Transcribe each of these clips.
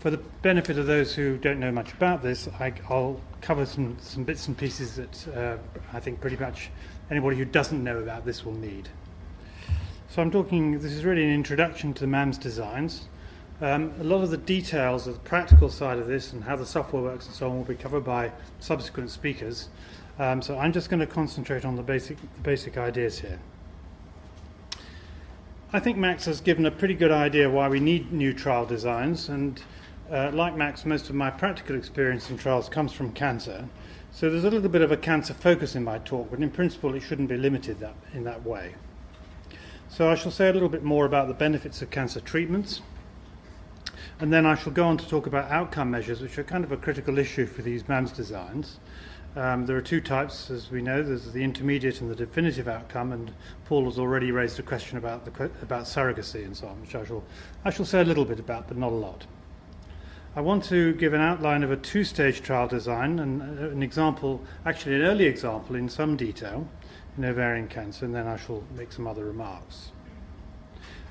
For the benefit of those who don't know much about this, I'll cover some bits and pieces that I think pretty much anybody who doesn't know about this will need. So this is really an introduction to the MAMS designs. A lot of the details of the practical side of this and how the software works and so on will be covered by subsequent speakers. So I'm just going to concentrate on the basic ideas here. I think Max has given a pretty good idea why we need new trial designs, and like Max, most of my practical experience in trials comes from cancer. So there's a little bit of a cancer focus in my talk, but in principle it shouldn't be limited in that way. So I shall say a little bit more about the benefits of cancer treatments, and then I shall go on to talk about outcome measures, which are kind of a critical issue for these MAMS designs. There are two types, as we know. There's the intermediate and the definitive outcome, and Paul has already raised a question about surrogacy and so on, which I shall say a little bit about, but not a lot. I want to give an outline of a two-stage trial design and an example, actually an early example in some detail in ovarian cancer, and then I shall make some other remarks.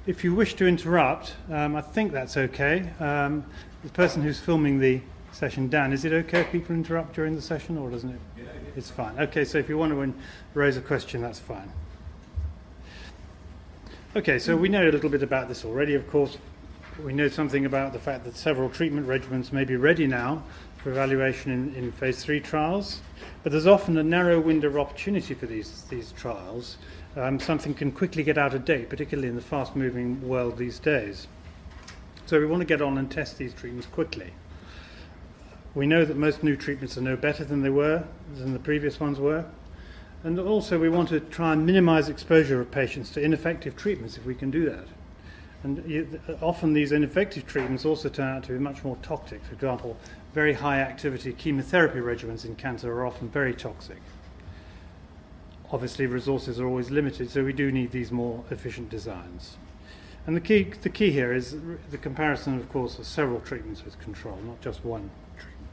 If you wish to interrupt, I think that's okay. The person who's filming the session, Dan, is it okay if people interrupt during the session, or doesn't it? Yeah. It's fine. Okay, so if you want to raise a question, that's fine. Okay, so we know a little bit about this already, of course. We know something about the fact that several treatment regimens may be ready now for evaluation in phase 3 trials, but there's often a narrow window of opportunity for these trials. Something can quickly get out of date, particularly in the fast-moving world these days. So we want to get on and test these treatments quickly. We know that most new treatments are no better than the previous ones were. And also we want to try and minimize exposure of patients to ineffective treatments if we can do that. And often these ineffective treatments also turn out to be much more toxic. For example, very high activity chemotherapy regimens in cancer are often very toxic. Obviously resources are always limited, so we do need these more efficient designs. And the key here is the comparison, of course, of several treatments with control, not just one treatment.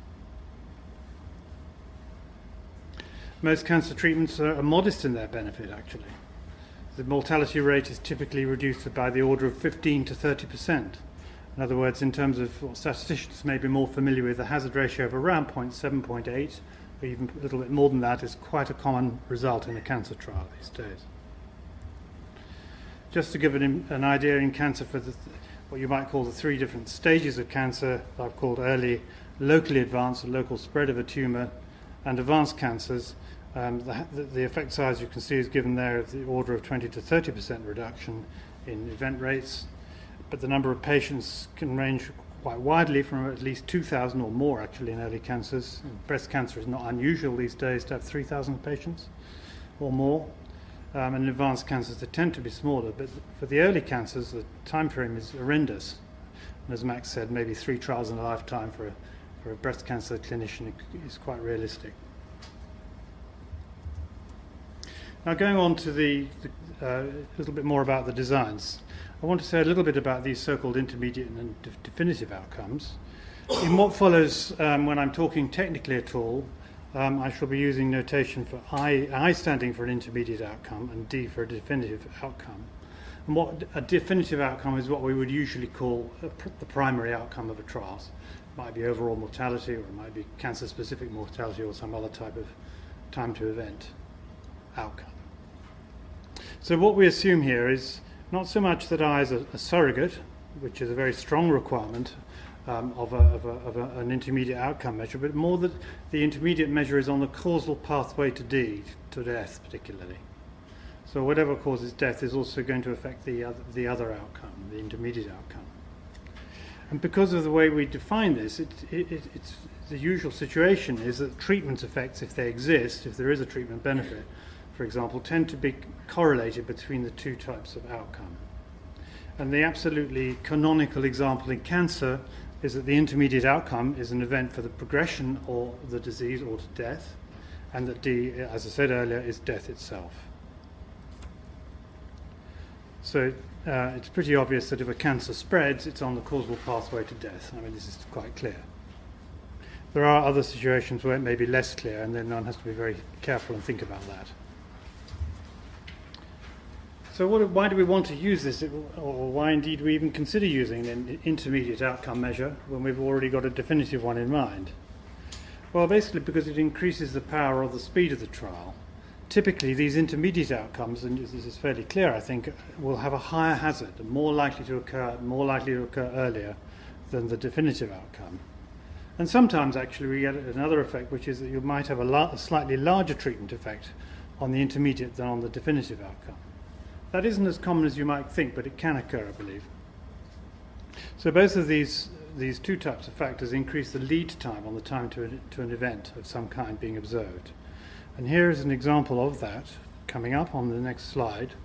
Most cancer treatments are modest in their benefit, actually. The mortality rate is typically reduced by the order of 15 to 30%. In other words, in terms of what statisticians may be more familiar with, a hazard ratio of around 0.7, 0.8, or even a little bit more than that, is quite a common result in a cancer trial these days. Just to give an idea in cancer for what you might call the 3 different stages of cancer, I've called early, locally advanced, or local spread of a tumour, and advanced cancers. The effect size you can see is given there of the order of 20 to 30% reduction in event rates, but the number of patients can range quite widely from at least 2,000 or more actually in early cancers. Breast cancer is not unusual these days to have 3,000 patients or more, and in advanced cancers they tend to be smaller, but for the early cancers the time frame is horrendous, and as Max said, maybe 3 trials in a lifetime for a breast cancer clinician is quite realistic. Now going on to a little bit more about the designs, I want to say a little bit about these so-called intermediate and definitive outcomes. In what follows, when I'm talking technically at all, I shall be using notation for I standing for an intermediate outcome and D for a definitive outcome. And what a definitive outcome is what we would usually call the primary outcome of a trial. It might be overall mortality, or it might be cancer-specific mortality, or some other type of time to event outcome. So what we assume here is not so much that I is a surrogate, which is a very strong requirement of an intermediate outcome measure, but more that the intermediate measure is on the causal pathway to death particularly. So whatever causes death is also going to affect the other outcome, the intermediate outcome. And because of the way we define this, it's the usual situation is that treatment effects, if they exist, if there is a treatment benefit, for example, tend to be correlated between the 2 types of outcome. And the absolutely canonical example in cancer is that the intermediate outcome is an event for the progression of the disease or to death, and that D, as I said earlier, is death itself. So it's pretty obvious that if a cancer spreads, it's on the causal pathway to death. I mean, this is quite clear. There are other situations where it may be less clear, and then one has to be very careful and think about that. So why do we want to use this, or why indeed we even consider using an intermediate outcome measure when we've already got a definitive one in mind? Well, basically because it increases the power or the speed of the trial. Typically, these intermediate outcomes, and this is fairly clear, I think, will have a higher hazard, and more likely to occur earlier than the definitive outcome. And sometimes, actually, we get another effect, which is that you might have a slightly larger treatment effect on the intermediate than on the definitive outcome. That isn't as common as you might think, but it can occur, I believe. So both of these two types of factors increase the lead time on the time to an event of some kind being observed. And here is an example of that coming up on the next slide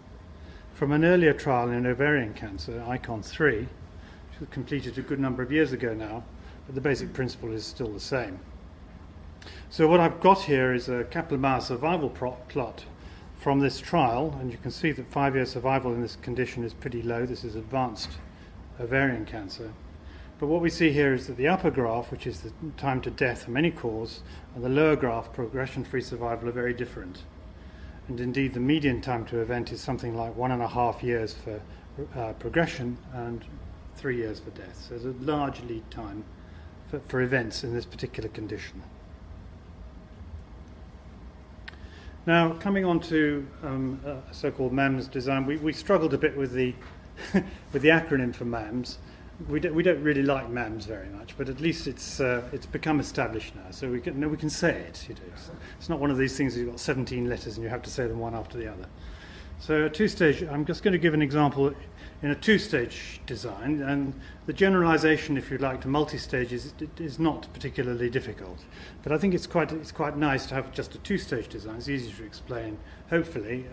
from an earlier trial in ovarian cancer, ICON 3, which was completed a good number of years ago now, but the basic principle is still the same. So what I've got here is a Kaplan-Meier survival plot from this trial, and you can see that 5-year survival in this condition is pretty low. This is advanced ovarian cancer. But what we see here is that the upper graph, which is the time to death from any cause, and the lower graph, progression-free survival, are very different. And indeed, the median time to event is something like 1.5 years for progression and 3 years for death. So there's a large lead time for events in this particular condition. Now, coming on to a so-called MAMS design, we struggled a bit with the with the acronym for MAMS. We don't really like MAMS very much, but at least it's become established now, so we can say it. You know, it's not one of these things where you've got 17 letters and you have to say them one after the other. So a two-stage. I'm just going to give an example in a two-stage design, and the generalization, if you like, to multi-stages is not particularly difficult. But I think it's quite nice to have just a two-stage design. It's easier to explain. Hopefully,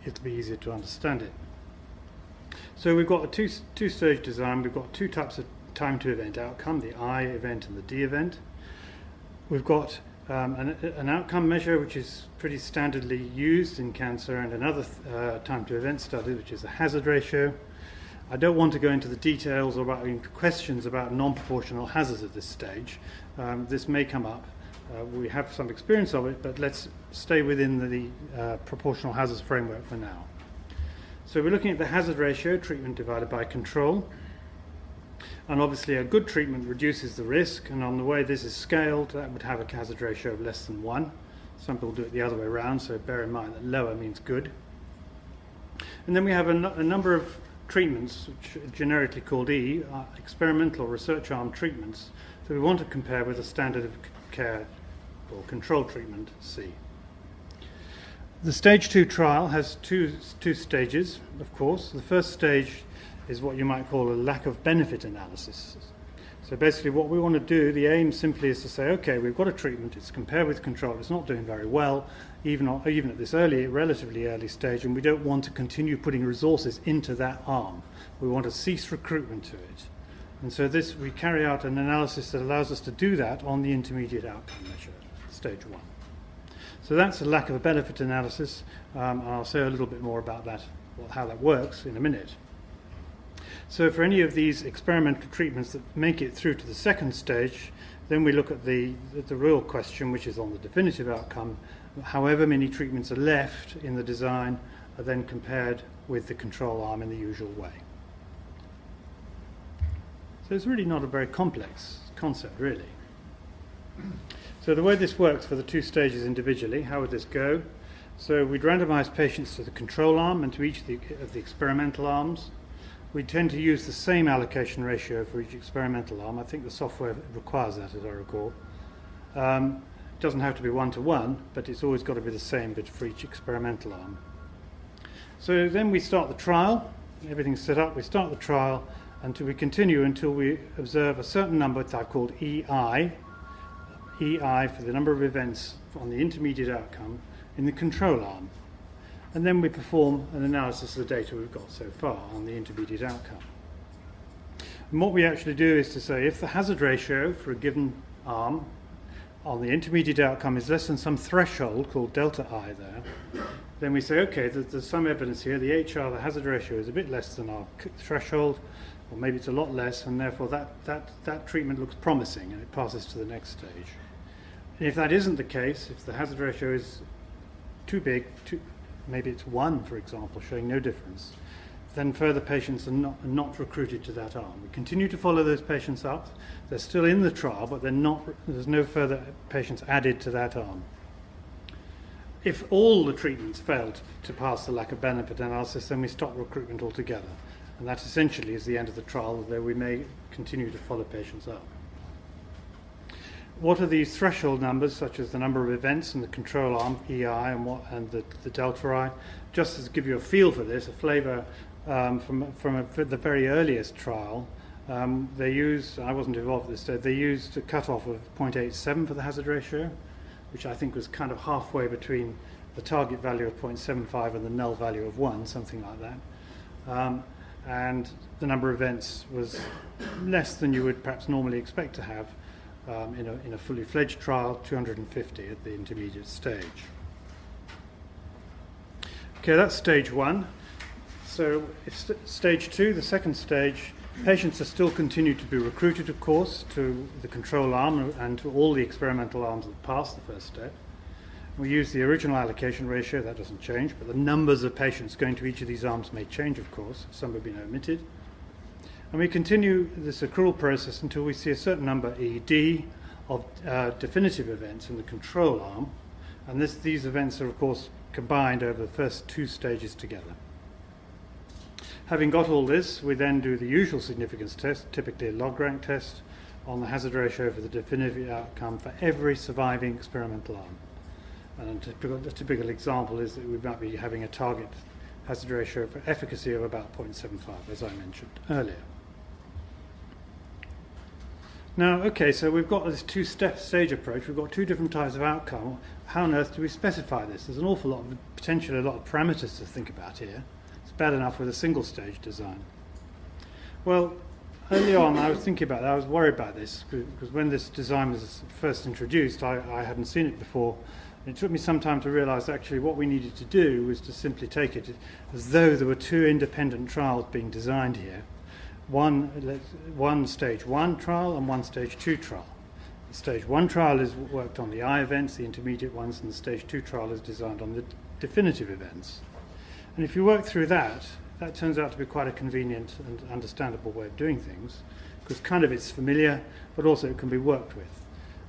it'll be easier to understand it. So we've got a two-stage design. We've got two types of time to event outcome, the I event and the D event. We've got an outcome measure which is pretty standardly used in cancer, and another time to event study, which is the hazard ratio. I don't want to go into the details or about questions about non-proportional hazards at this stage. This may come up. We have some experience of it, but let's stay within the proportional hazards framework for now. So we're looking at the hazard ratio, treatment divided by control. And obviously a good treatment reduces the risk, and on the way this is scaled, that would have a hazard ratio of less than 1. Some people do it the other way around, so bear in mind that lower means good. And then we have a number of treatments, which are generically called E, experimental research arm treatments, that we want to compare with a standard of care or control treatment, C. The stage 2 trial has two stages, of course. The first stage is what you might call a lack of benefit analysis. So basically what we want to do, the aim simply is to say, okay, we've got a treatment, it's compared with control, it's not doing very well, even at this relatively early stage, and we don't want to continue putting resources into that arm. We want to cease recruitment to it. And so we carry out an analysis that allows us to do that on the intermediate outcome measure, stage 1. So that's a lack of a benefit analysis, and I'll say a little bit more about that, how that works in a minute. So for any of these experimental treatments that make it through to the second stage, then we look at the real question, which is on the definitive outcome. However many treatments are left in the design are then compared with the control arm in the usual way. So it's really not a very complex concept, really. So the way this works for the two stages individually, how would this go? So we'd randomize patients to the control arm and to each of the experimental arms. We tend to use the same allocation ratio for each experimental arm. I think the software requires that, as I recall. It doesn't have to be 1-to-1, but it's always got to be the same bit for each experimental arm. So then we start the trial. Everything's set up. We start the trial until we continue until we observe a certain number that I've called EI for the number of events on the intermediate outcome in the control arm. And then we perform an analysis of the data we've got so far on the intermediate outcome. And what we actually do is to say if the hazard ratio for a given arm on the intermediate outcome is less than some threshold called delta I there, then we say, okay, there's some evidence here, the HR, the hazard ratio is a bit less than our threshold, or maybe it's a lot less, and therefore that treatment looks promising and it passes to the next stage. And if that isn't the case, if the hazard ratio is too big, maybe it's 1, for example, showing no difference, then further patients are not recruited to that arm. We continue to follow those patients up. They're still in the trial, but there's no further patients added to that arm. If all the treatments failed to pass the lack of benefit analysis, then we stop recruitment altogether. And that essentially is the end of the trial, though we may continue to follow patients up. What are these threshold numbers, such as the number of events in the control arm, EI, and the delta I? Just to give you a feel for this, a flavour from the very earliest trial, they used, I wasn't involved at this stage, they used a cutoff of 0.87 for the hazard ratio, which I think was kind of halfway between the target value of 0.75 and the null value of 1, something like that. And the number of events was less than you would perhaps normally expect to have in a fully fledged trial, 250 at the intermediate stage. Okay, that's stage 1. So if stage 2, the second stage, patients are still continued to be recruited, of course, to the control arm and to all the experimental arms that passed the first step. We use the original allocation ratio, that doesn't change, but the numbers of patients going to each of these arms may change, of course, if some have been omitted. And we continue this accrual process until we see a certain number, ED, of definitive events in the control arm. And these events are, of course, combined over the first 2 stages together. Having got all this, we then do the usual significance test, typically a log rank test, on the hazard ratio for the definitive outcome for every surviving experimental arm. And a typical example is that we might be having a target hazard ratio for efficacy of about 0.75, as I mentioned earlier. Now, okay, so we've got this 2-stage approach. We've got 2 different types of outcome. How on earth do we specify this? There's an awful lot of, potentially a lot of parameters to think about here. It's bad enough with a single-stage design. Well, early on, I was thinking about that. I was worried about this because when this design was first introduced, I hadn't seen it before. It took me some time to realise actually what we needed to do was to simply take it as though there were 2 independent trials being designed here. One stage 1 trial and one stage 2 trial. The stage 1 trial is worked on the I events, the intermediate ones, and the stage 2 trial is designed on the definitive events. And if you work through that, that turns out to be quite a convenient and understandable way of doing things, because kind of it's familiar, but also it can be worked with.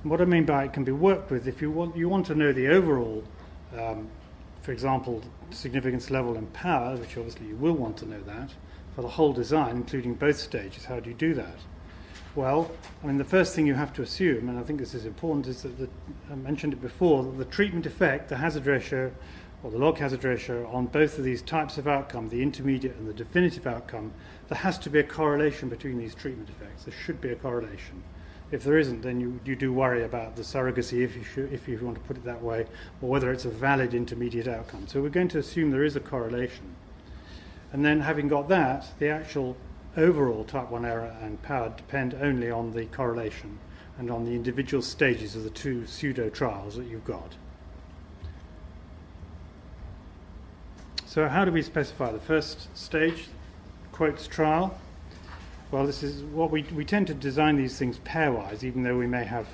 And what I mean by it can be worked with, if you want to know the overall, for example, significance level and power, which obviously you will want to know that, for the whole design, including both stages, how do you do that? Well, I mean, the first thing you have to assume, and I think this is important, is that I mentioned it before, that the treatment effect, the hazard ratio, or the log hazard ratio on both of these types of outcome, the intermediate and the definitive outcome, there has to be a correlation between these treatment effects. There should be a correlation. If there isn't, then you do worry about the surrogacy, if you want to put it that way, or whether it's a valid intermediate outcome. So we're going to assume there is a correlation. And then having got that, the actual overall type 1 error and power depend only on the correlation and on the individual stages of the 2 pseudo trials that you've got. So how do we specify the first stage, quotes trial? Well, this is what we tend to design these things pairwise, even though we may have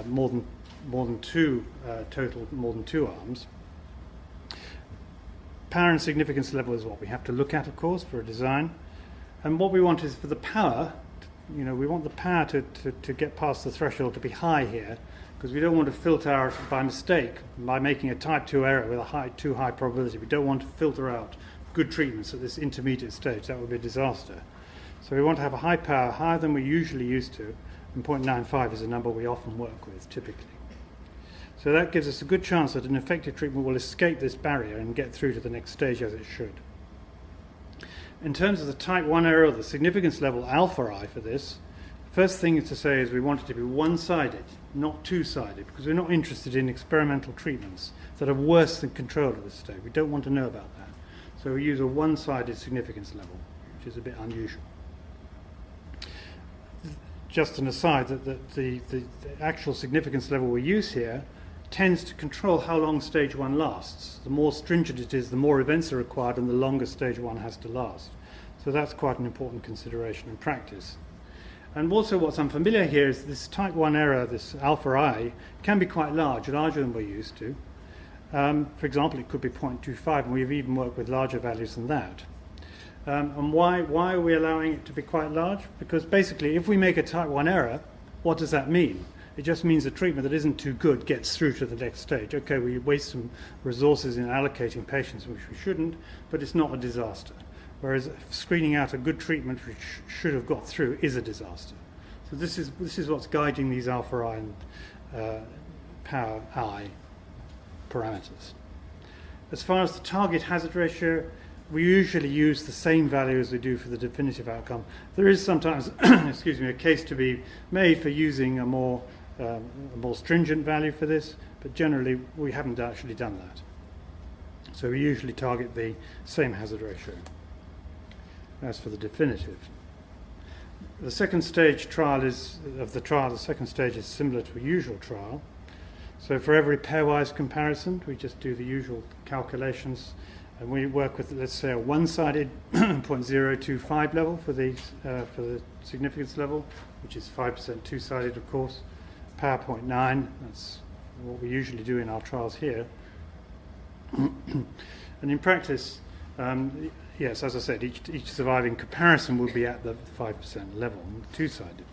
more than 2 arms. Power and significance level is what we have to look at, of course, for a design. And what we want is for the power, we want the power to get past the threshold to be high here, because we don't want to filter out by mistake, by making a type 2 error with a too high probability. We don't want to filter out good treatments at this intermediate stage. That would be a disaster. So we want to have a high power, higher than we're usually used to, and 0.95 is a number we often work with, typically. So that gives us a good chance that an effective treatment will escape this barrier and get through to the next stage as it should. In terms of the type 1 error, the significance level alpha I for this, first thing to say is we want it to be one-sided, not two-sided, because we're not interested in experimental treatments that are worse than control at this stage. We don't want to know about that. So we use a one-sided significance level, which is a bit unusual. Just an aside, that the actual significance level we use here tends to control how long stage 1 lasts. The more stringent it is, the more events are required, and the longer stage 1 has to last. So that's quite an important consideration in practice. And also what's unfamiliar here is this type 1 error, this alpha I, can be quite large, larger than we're used to. For example, it could be 0.25, and we've even worked with larger values than that. And why are we allowing it to be quite large? Because basically, if we make a type 1 error, what does that mean? It just means a treatment that isn't too good gets through to the next stage. Okay, we waste some resources in allocating patients, which we shouldn't, but it's not a disaster. Whereas screening out a good treatment which should have got through is a disaster. So this is what's guiding these alpha I and power I parameters. As far as the target hazard ratio, we usually use the same value as we do for the definitive outcome. There is sometimes, excuse me, a case to be made for using a more stringent value for this, but generally we haven't actually done that. So we usually target the same hazard ratio as for the definitive. The second stage the second stage is similar to a usual trial. So for every pairwise comparison, we just do the usual calculations, and we work with, let's say, a one-sided 0.025 level for the significance level, which is 5% two-sided, of course. Power 0.9, that's what we usually do in our trials here. And in practice, yes, as I said, each surviving comparison will be at the 5% level, two-sided.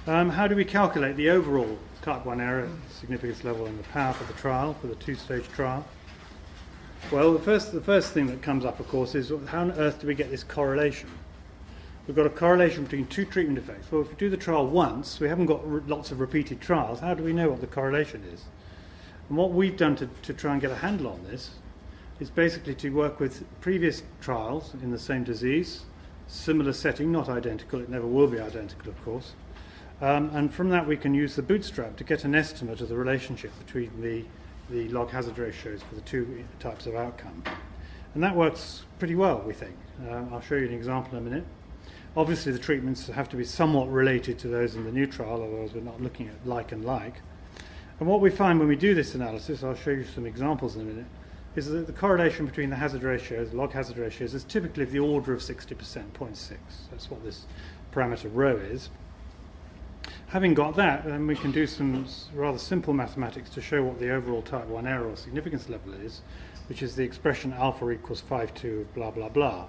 How do we calculate the overall type 1 error significance level and the power for the trial, for the two-stage trial? Well, the first thing that comes up, of course, is how on earth do we get this correlation? We've got a correlation between two treatment effects. Well, if we do the trial once, we haven't got lots of repeated trials. How do we know what the correlation is? And what we've done to try and get a handle on this is basically to work with previous trials in the same disease, similar setting, not identical. It never will be identical, of course. And from that we can use the bootstrap to get an estimate of the relationship between the log hazard ratios for the two types of outcome. And that works pretty well, we think. I'll show you an example in a minute. Obviously the treatments have to be somewhat related to those in the new trial, otherwise we're not looking at like and like. And what we find when we do this analysis, I'll show you some examples in a minute, is that the correlation between the hazard ratios, log hazard ratios, is typically of the order of 60%, 0.6. That's what this parameter rho is. Having got that, then we can do some rather simple mathematics to show what the overall type 1 error or significance level is, which is the expression alpha equals 5,2 of blah, blah, blah.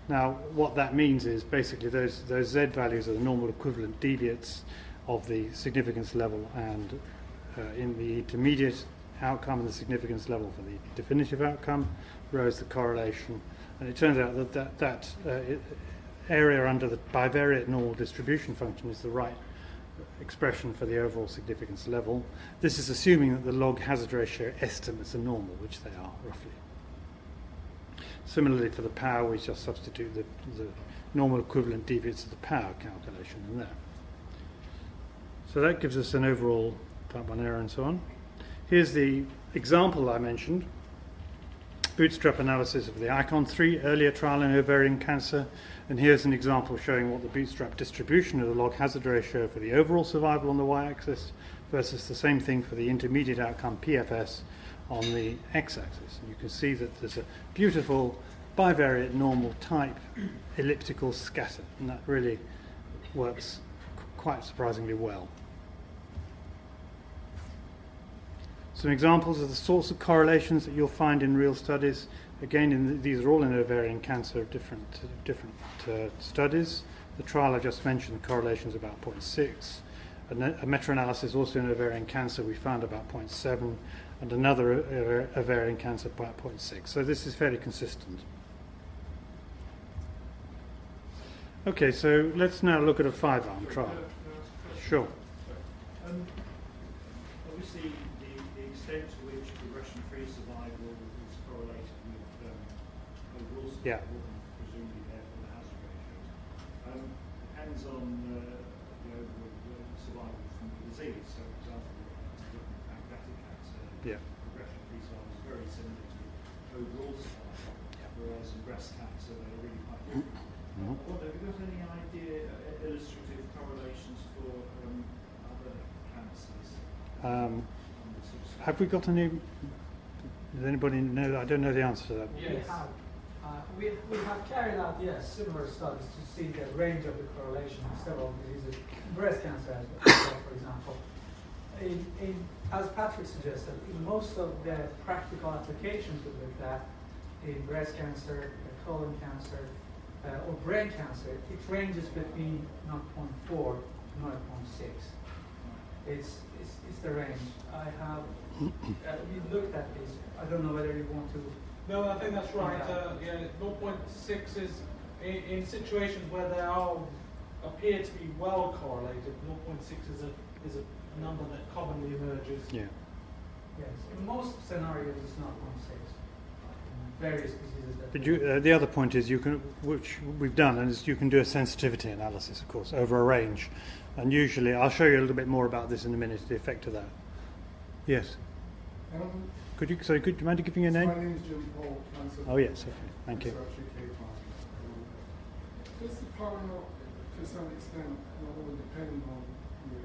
Now, what that means is basically those z values are the normal equivalent deviates of the significance level, and in the intermediate outcome and the significance level for the definitive outcome, rho is the correlation. And it turns out that area under the bivariate normal distribution function is the right expression for the overall significance level. This is assuming that the log hazard ratio estimates are normal, which they are, roughly. Similarly, for the power, we just substitute the normal equivalent deviates of the power calculation in there. So that gives us an overall type 1 error and so on. Here's the example I mentioned, bootstrap analysis of the ICON-3 earlier trial in ovarian cancer. And here's an example showing what the bootstrap distribution of the log hazard ratio for the overall survival on the y-axis versus the same thing for the intermediate outcome PFS on the x-axis. And you can see that there's a beautiful bivariate normal type elliptical scatter, and that really works quite surprisingly well. Some examples of the sorts of correlations that you'll find in real studies. Again, these are all in ovarian cancer, different studies. The trial I just mentioned, the correlation is about 0.6. A meta-analysis also in ovarian cancer, we found about 0.7, and another ovarian cancer about 0.6. So this is fairly consistent. Okay, so let's now look at a 5-arm trial. Sure. Obviously, the extent to which progression-free survival is correlated with overall survival, Yeah. presumably therefore the hazard ratios, depends on the overall survival from the disease. So, for example, pancreatic cancer, Yeah. progression-free survival is very similar to overall survival, whereas in breast cancer they're really quite different. Mm-hmm. Have you got any idea, illustrative correlations for other cancers? Have we got any? Does anybody know? I don't know the answer to that. Yes. We have carried out, similar studies to see the range of the correlation of several diseases. Breast cancer, as well, for example. as Patrick suggested, in most of the practical applications we looked at, in breast cancer, colon cancer, or brain cancer, it ranges between 0.4 to 0.6. It's the range. I have we looked at this. I don't know whether you want to. No, I think that's right. Yeah, 0.6 is in situations where they appear to be well correlated. 0.6 is a number that commonly emerges. Yeah. Yes, in most scenarios it's 0.6. Various diseases. But the other point is which we've done, is you can do a sensitivity analysis, of course, over a range, and usually I'll show you a little bit more about this in a minute. The effect of that. Yes. Could you mind giving your name? My name is Jim Paul. Oh yes, okay, thank you. Does the power, to some extent, not only depend on the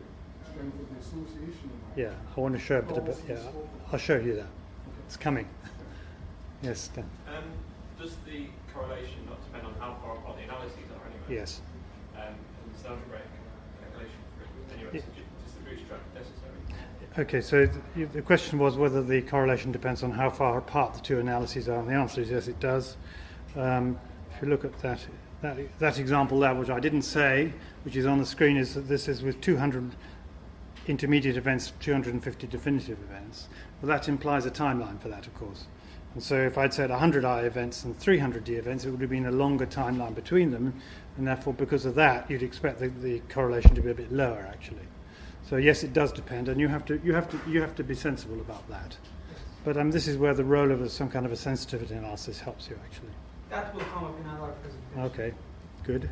strength of the association? Yeah, I want to show a bit of it. Yeah, I'll show you that. It's coming. Yes, Dan. Does the correlation not depend on how far apart the analyses are anyway? Yes. And the algebraic calculation for anyway, is the bootstrap necessary? Okay, so the question was whether the correlation depends on how far apart the two analyses are, and the answer is yes, it does. If you look at that example there, which I didn't say, which is on the screen, is that this is with 200 intermediate events, 250 definitive events. Well, that implies a timeline for that, of course. And so if I'd said 100 I events and 300 D events, it would have been a longer timeline between them, and therefore because of that, you'd expect the correlation to be a bit lower, actually. So yes, it does depend, and you have to be sensible about that. But this is where the role of some kind of a sensitivity analysis helps you, actually. That will come up in another presentation. Okay, good.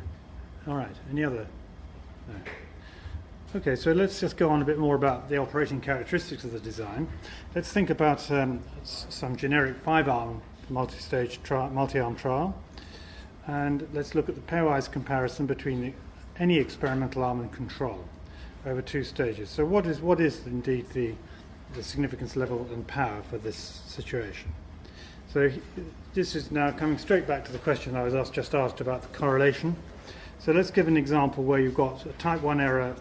All right. Any other? No. Okay, so let's just go on a bit more about the operating characteristics of the design. Let's think about some generic 5-arm multi-arm trial, and let's look at the pairwise comparison between any experimental arm and control over 2 stages. So what is indeed the significance level and power for this situation? So this is now coming straight back to the question I was just asked about the correlation. So let's give an example where you've got a type 1 error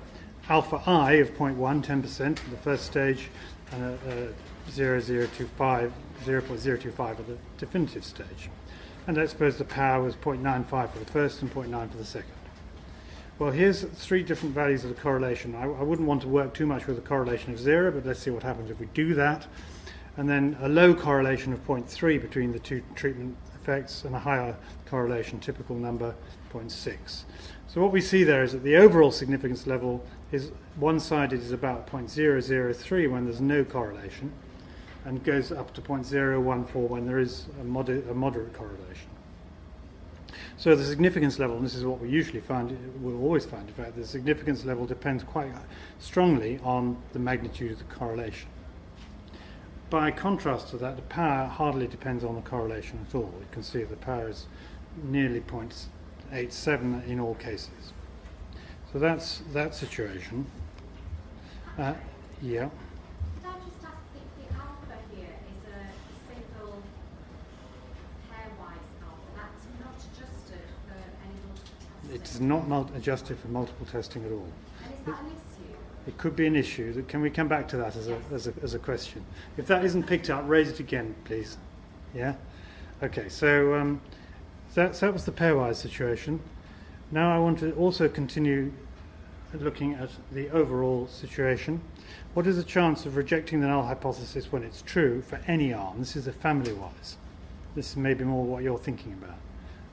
alpha I of 0.1, 10% in the first stage, and a 0.025 at the definitive stage. And let's suppose the power was 0.95 for the first and 0.9 for the second. Well, here's 3 different values of the correlation. I wouldn't want to work too much with a correlation of 0, but let's see what happens if we do that. And then a low correlation of 0.3 between the 2 treatment effects, and a higher correlation, typical number, 0.6. So what we see there is that the overall significance level is one-sided is about 0.003 when there's no correlation, and goes up to 0.014 when there is a moderate correlation. So the significance level, and this is what we usually find, we'll always find in fact, the significance level depends quite strongly on the magnitude of the correlation. By contrast to that, the power hardly depends on the correlation at all. You can see the power is nearly 0.87 in all cases. So that's that situation. Yeah. Could I just ask if the alpha here is a single pairwise alpha, that's not adjusted for any multiple testing? It is not adjusted for multiple testing at all. And is that an issue? It could be an issue. Can we come back to that as a question? If that isn't picked up, raise it again, please. Yeah? Okay, so that was the pairwise situation. Now I want to also continue looking at the overall situation. What is the chance of rejecting the null hypothesis when it's true for any arm? This is a family-wise. This may be more what you're thinking about.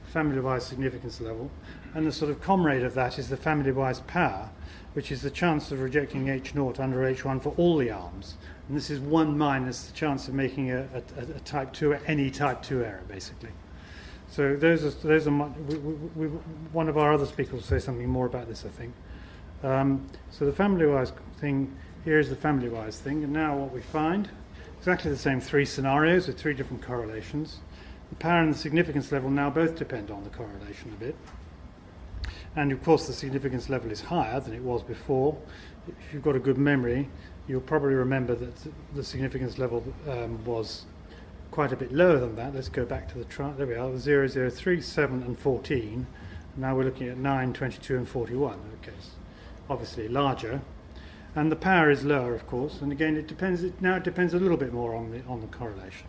Family-wise significance level. And the sort of comrade of that is the family-wise power, which is the chance of rejecting H0 under H1 for all the arms. And this is 1 minus the chance of making a type 2, any type 2 error, basically. So those are one of our other speakers will say something more about this, I think. So the family-wise thing, here is the family-wise thing, and now what we find, exactly the same 3 scenarios with 3 different correlations. The power and the significance level now both depend on the correlation a bit. And of course the significance level is higher than it was before. If you've got a good memory, you'll probably remember that the significance level was quite a bit lower than that. Let's go back to the trial. There we are, 0, 0, 3, 7 and 14. Now we're looking at 9, 22 and 41. Okay, it's obviously larger. and the power is lower, of course. And again, it depends a little bit more on the correlation.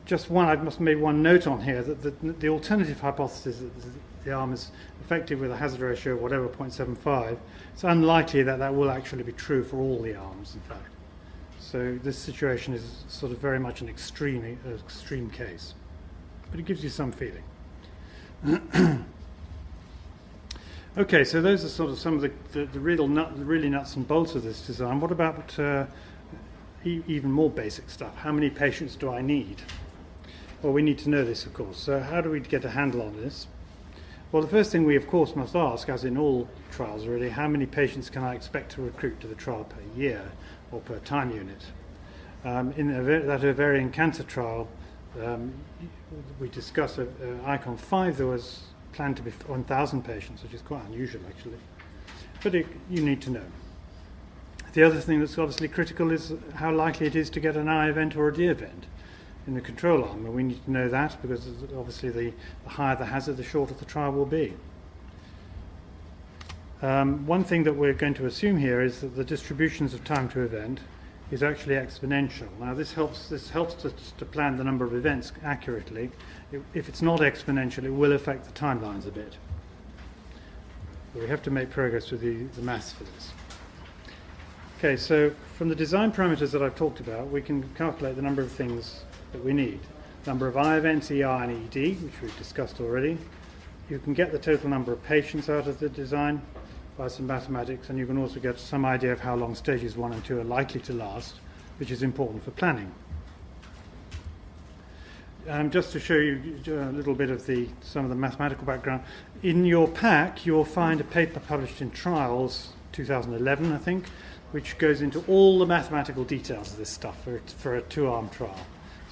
Just one, I must have made one note on here that the alternative hypothesis that the arm is effective with a hazard ratio of whatever 0.75. It's unlikely that will actually be true for all the arms, in fact. So this situation is sort of very much an extreme case, but it gives you some feeling. Okay, so those are sort of some of the really nuts and bolts of this design. What about even more basic stuff? How many patients do I need? Well, we need to know this, of course. So how do we get a handle on this? Well, the first thing we, of course, must ask, as in all trials really, how many patients can I expect to recruit to the trial per year or per time unit? In that ovarian cancer trial, we discussed ICON 5, there was planned to be 1,000 patients, which is quite unusual actually. But you need to know. The other thing that's obviously critical is how likely it is to get an eye event or a D event in the control arm, and we need to know that because obviously the higher the hazard, the shorter the trial will be. One thing that we're going to assume here is that the distributions of time to event is actually exponential. Now this helps to plan the number of events accurately. If it's not exponential, it will affect the timelines a bit. But we have to make progress with the maths for this. Okay, so from the design parameters that I've talked about, we can calculate the number of things that we need. Number of eye events, ER and ED, which we've discussed already. You can get the total number of patients out of the design by some mathematics, and you can also get some idea of how long stages 1 and 2 are likely to last, which is important for planning. Just to show you a little bit of some of the mathematical background, in your pack you'll find a paper published in Trials 2011, I think, which goes into all the mathematical details of this stuff for a 2-arm trial.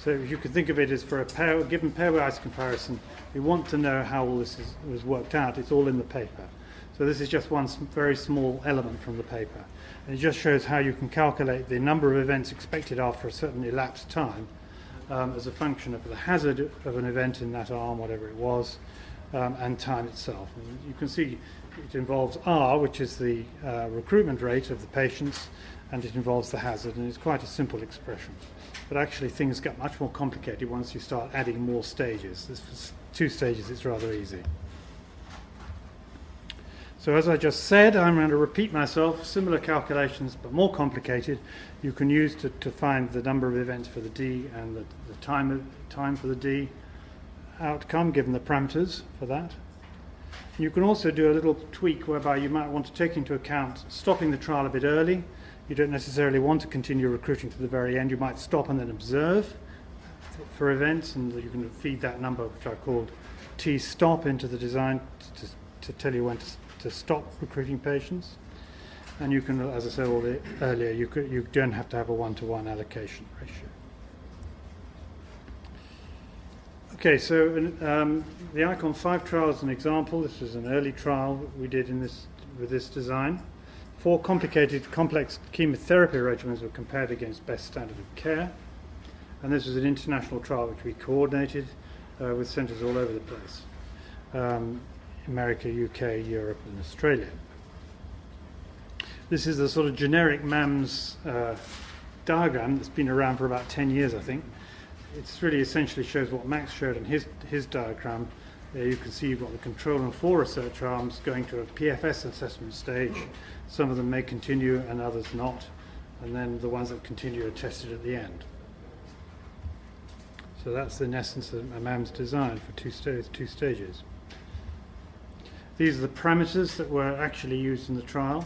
So you could think of it as for a given pairwise comparison, we want to know how all this was worked out. It's all in the paper. So this is just one very small element from the paper. And it just shows how you can calculate the number of events expected after a certain elapsed time as a function of the hazard of an event in that arm, whatever it was, and time itself. And you can see it involves R, which is the recruitment rate of the patients, and it involves the hazard, and it's quite a simple expression. But actually things get much more complicated once you start adding more stages. For 2 stages it's rather easy. So as I just said, I'm going to repeat myself, similar calculations but more complicated, you can use to find the number of events for the D and the time for the D outcome, given the parameters for that. You can also do a little tweak whereby you might want to take into account stopping the trial a bit early. You don't necessarily want to continue recruiting to the very end. You might stop and then observe for events, and you can feed that number, which I've called T-stop, into the design to tell you when to stop recruiting patients. And you can, as I said earlier, you don't have to have a 1-to-1 allocation ratio. Okay, so the ICON 5 trial is an example. This was an early trial we did with this design. 4 complicated, complex chemotherapy regimens were compared against best standard of care. And this was an international trial which we coordinated with centres all over the place. America, UK, Europe and Australia. This is the sort of generic MAMS diagram that's been around for about 10 years, I think. It's really essentially shows what Max showed in his diagram. There you can see you've got the control and 4 research arms going to a PFS assessment stage. Some of them may continue and others not. And then the ones that continue are tested at the end. So that's in essence a MAMS design for 2 stages. These are the parameters that were actually used in the trial.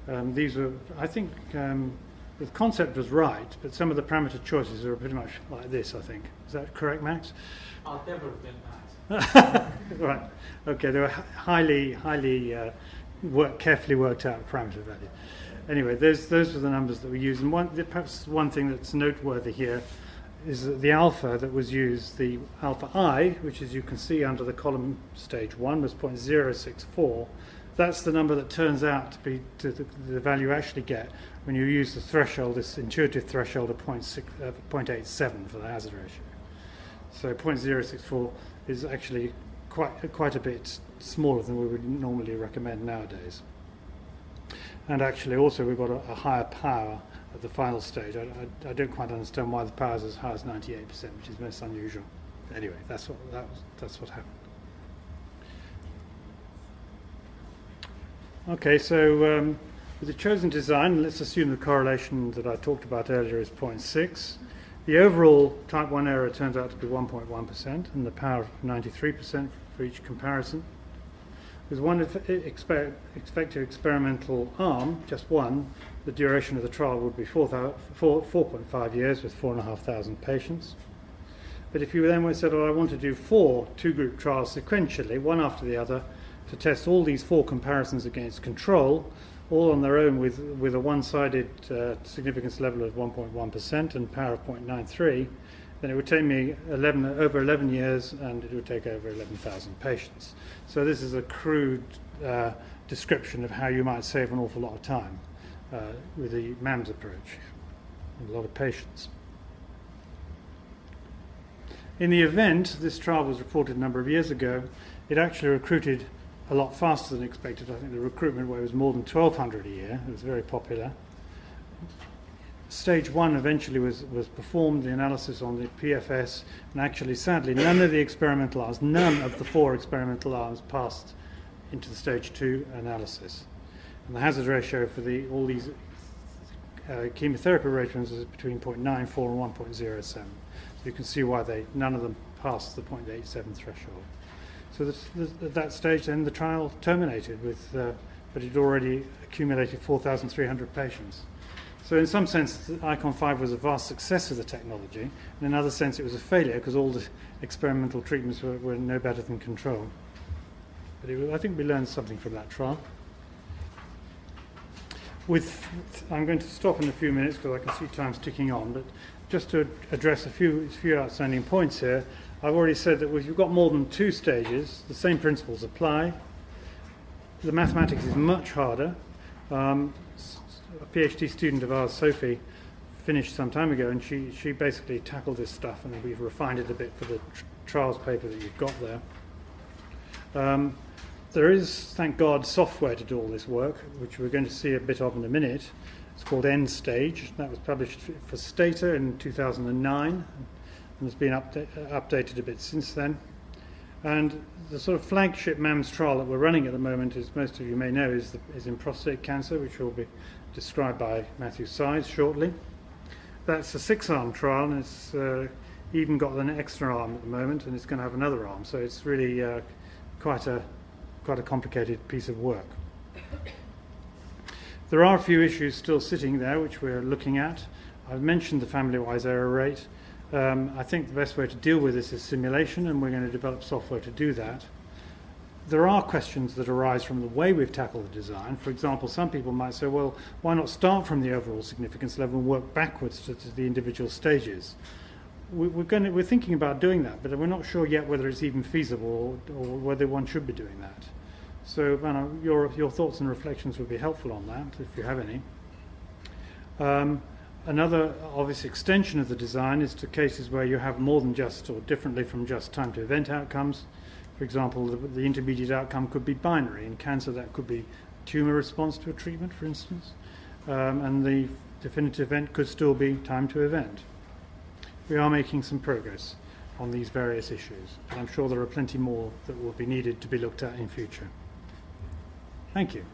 These were, I think, the concept was right, but some of the parameter choices are pretty much like this, I think. Is that correct, Max? I'll never admit that. Right. Okay, they were highly carefully worked out parameter value. Anyway, those were the numbers that we used. And perhaps one thing that's noteworthy here is that the alpha that was used, the alpha I, which as you can see under the column stage 1 was 0.064. That's the number that turns out to be the value you actually get when you use the threshold, this intuitive threshold of 0.87 for the hazard ratio. So 0.064 is actually quite a bit smaller than we would normally recommend nowadays. And actually also we've got a higher power at the final stage. I don't quite understand why the power is as high as 98%, which is most unusual. Anyway, that's what happened. Okay, so with the chosen design, let's assume the correlation that I talked about earlier is 0.6. The overall type 1 error turns out to be 1.1%, and the power of 93% for each comparison. With one expected experimental arm, just one, the duration of the trial would be 4.5 years with 4,500 patients. But if you then said, oh, I want to do 4 two-group trials sequentially, one after the other, to test all these 4 comparisons against control, all on their own with a one-sided significance level of 1.1% and power of 0.93, then it would take me over 11 years, and it would take over 11,000 patients. So this is a crude description of how you might save an awful lot of time with the MAMS approach, a lot of patients. In the event, this trial was reported a number of years ago, it actually recruited a lot faster than expected. I think the recruitment rate was more than 1,200 a year. It was very popular. Stage 1 eventually was performed, the analysis on the PFS, and actually, sadly, none of the 4 experimental arms passed into the stage 2 analysis. And the hazard ratio for all these chemotherapy regimens was between 0.94 and 1.07. So you can see why none of them passed the 0.87 threshold. So at that stage, then the trial terminated but it already accumulated 4,300 patients. So in some sense, ICON 5 was a vast success of the technology. In another sense, it was a failure because all the experimental treatments were no better than control. But I think we learned something from that trial. I'm going to stop in a few minutes because I can see time's ticking on, but just to address a few outstanding points here, I've already said that if you've got more than 2 stages, the same principles apply. The mathematics is much harder. A PhD student of ours, Sophie, finished some time ago, and she basically tackled this stuff, and we've refined it a bit for the trials paper that you've got there. There is, thank God, software to do all this work, which we're going to see a bit of in a minute. It's called End Stage. That was published for Stata in 2009, and has been updated a bit since then. And the sort of flagship MAMS trial that we're running at the moment, as most of you may know, is in prostate cancer, which will be described by Matthew Sides shortly. That's a 6-arm trial, and it's even got an extra arm at the moment, and it's going to have another arm. So it's really quite a complicated piece of work. There are a few issues still sitting there which we're looking at. I've mentioned the family-wise error rate. I think the best way to deal with this is simulation, and we're going to develop software to do that. There are questions that arise from the way we've tackled the design. For example, some people might say, well, why not start from the overall significance level and work backwards to the individual stages? We're thinking about doing that, but we're not sure yet whether it's even feasible or whether one should be doing that. So your thoughts and reflections would be helpful on that, if you have any. Another obvious extension of the design is to cases where you have more than just, or differently from just, time to event outcomes. For example, the intermediate outcome could be binary. In cancer, that could be tumor response to a treatment, for instance. And the definitive event could still be time to event. We are making some progress on these various issues, and I'm sure there are plenty more that will be needed to be looked at in future. Thank you.